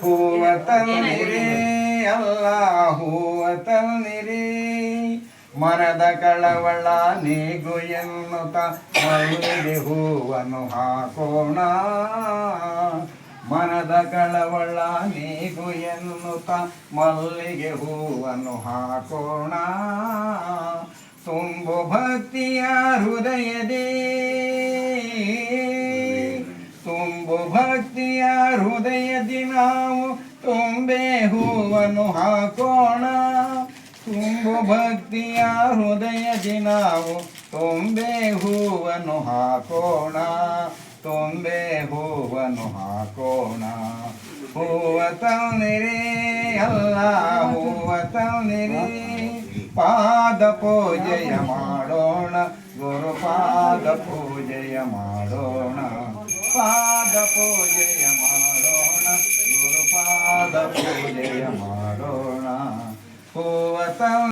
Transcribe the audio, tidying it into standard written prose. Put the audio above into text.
ಹೂವ ತನ್ನಿರಿ ಅಲ್ಲ ಹೂವ ತನ್ನಿರಿ ಮನದ ಕಳವಳ ನೀಗು ಎನ್ನುತ್ತ ಮಲ್ಲಿಗೆ ಹೂವನ್ನು ಹಾಕೋಣ ಮನದ ಕಳವಳ ನೀಗು ಎನ್ನುತ್ತ ಮಲ್ಲಿಗೆ ಹೂವನ್ನು ಹಾಕೋಣ ತುಂಬು ಭಕ್ತಿಯ ಹೃದಯದೇ ತುಂಬು ಭಕ್ತಿಯ ಹೃದಯದಿ ನಾವು ತುಂಬೆ ಹೂವನ್ನು ಹಾಕೋಣ ತುಂಬು ಭಕ್ತಿಯ ಹೃದಯದಿ ನಾವು ತುಂಬೆ ಹೂವನ್ನು ಹಾಕೋಣ ತುಂಬೆ ಹೂವನ್ನು ಹಾಕೋಣ ಹೂವ ತನ್ನಿರಿ ಅಲ್ಲ ಹೂವ ತನ್ನಿರಿ ಪಾದ ಪೂಜೆಯ ಮಾಡೋಣ ಗುರುಪಾದ ಪೂಜೆಯ ಮಾಡೋಣ ಪಾದ ಪೂಜೆಯ ಮಾಡೋಣ ಗುರುಪಾದ ಪೂಜೆಯ ಮಾಡೋಣ ಹೂವ